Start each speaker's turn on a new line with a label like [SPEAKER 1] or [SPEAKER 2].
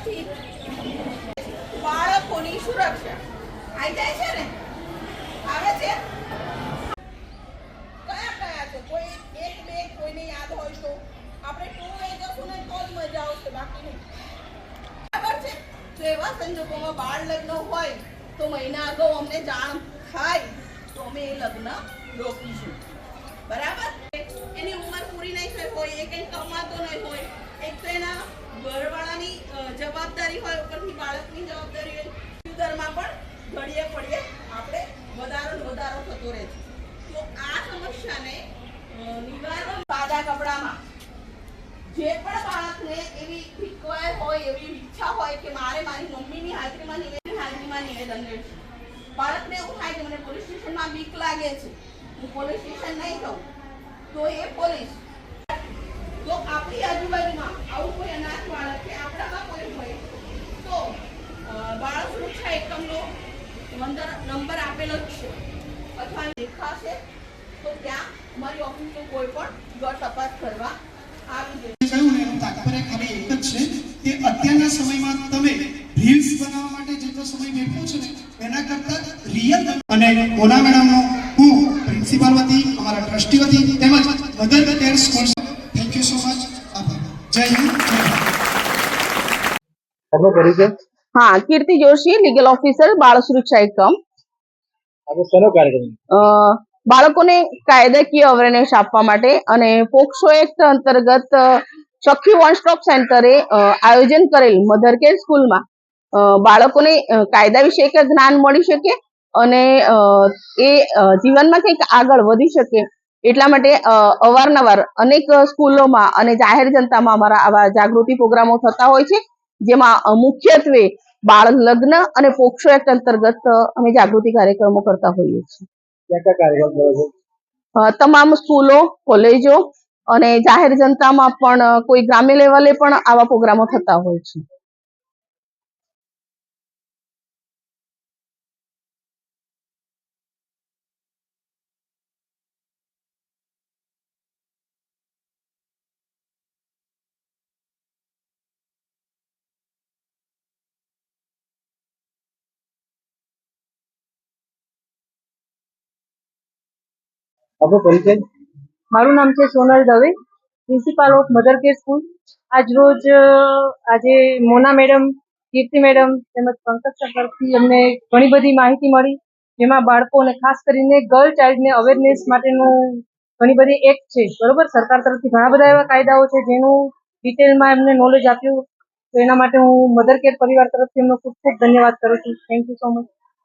[SPEAKER 1] વ્યવસ્થિત બાળકોની સુરક્ષા આવી જાય છે ને? આવે છે? કયા કયા છે? કોઈ એક બે કોઈને યાદ હોય તો આપણે ટુ વે જશું ને તો જ મજા આવશે, બાકી નહીં. બરાબર છે? તો એવા સંજોગોમાં બાળ લગ્ન હોય તો મહિના અગાઉ અમને જાણ થાય તો અમે એ લગ્ન રોકીશું. બરાબર? એની ઉંમર પૂરી નહીં થઈ હોય, એ કંઈ કમાતો નહીં હોય, એક તો એના ઘરવાળાની જવાબદારી હોય, ઉપરથી બાળકની જવાબદારી હોય, દરમાં પણ ઘડીએ પડીએ આપણે વધારો થતો રહે છે. તો આ સમસ્યાને નિવારણ સાદા કપડામાં જે પણ બાળકને એવી રિક્વાયર હોય, એવી ઈચ્છા હોય કે મારે મારી મમ્મીની હાજરીમાં નિવેદન લેવું, બાળકને એવું થાય કે મને પોલીસ સ્ટેશનમાં બીક લાગે છે, હું પોલીસ સ્ટેશન નહીં જાઉં, તો એ પોલીસ તો આપણી આજુબાજુમાં આવું કોઈ અનાથ બાળક કે આપણામાં કોઈ હોય તો બાળ સુરક્ષા એકમનો નંબર આપેલો જ છે, અથવા દેખાશે તો ત્યાં અમારી ઓફિસનો કોઈ પણ ઘર તપાસ કરવા આવી જશે.
[SPEAKER 2] એનું તાત્પર્ય ખાલી એક જ છે કે અત્યારના સમયમાં તમે રીલ્સ બનાવવા માટે જેટલો સમય વેઠો છો ને એના કરતા રિયલ અને મોના મેડમનો હું પ્રિન્સિપાલ વતી, અમારા ટ્રસ્ટી વતી તેમજ mother care school thank you so much. આભાર. જય હિન્દ.
[SPEAKER 3] આપનો પરિચય?
[SPEAKER 4] हाँ, कीर्ति जोशी, लीगल ऑफिसर, बाल सुरक्षा एकम.
[SPEAKER 3] આજે શેનો કાર્યક્રમ?
[SPEAKER 4] બાળકોને કાયદાકીય અવેરનેસ આપવા માટે અને પોક્સો એક્ટ અંતર્ગત સખી વન સ્ટોપ સેન્ટરે આયોજન કરેલ મધર કેર સ્કૂલમાં બાળકોને કાયદા વિશે એક જ્ઞાન મળી શકે અને એ જીવનમાં કંઈક આગળ વધી શકે એટલા માટે અવારનવાર અનેક સ્કૂલોમાં અને જાહેર જનતામાં અમારા આવા જાગૃતિ પ્રોગ્રામો થતા હોય છે, જેમાં મુખ્યત્વે બાળ લગ્ન અને પોક્સો એક્ટ અંતર્ગત અમે જાગૃતિ કાર્યક્રમો કરતા હોઈએ છીએ.
[SPEAKER 3] ક્યાં કાર્યક્રમ કરો છો?
[SPEAKER 4] તમામ સ્કૂલો, કોલેજો અને જાહેર જનતામાં પણ કોઈ ગ્રામ્ય લેવલે પણ આવા પ્રોગ્રામો થતા હોય છે.
[SPEAKER 3] આપનો પરિચય?
[SPEAKER 5] મારું નામ છે Sonal Dave, principal of mother care school. આજ રોજ આજે મોના મેડમ, કીર્તિ મેડમ તેમજ પંકજ તરફથી અમને ઘણી બધી માહિતી મળી, જેમાં બાળકોને ખાસ કરીને ગર્લ ચાઇલ્ડને અવેરનેસ માટેનું ઘણી બધી એક્ટ છે, બરોબર. સરકાર તરફથી ઘણા બધા એવા કાયદાઓ છે જેનું ડિટેલમાં એમને નોલેજ આપ્યું, તો એના માટે હું મધર કેર પરિવાર તરફથી એમનો ખૂબ ખૂબ ધન્યવાદ કરું છું. Thank you so much.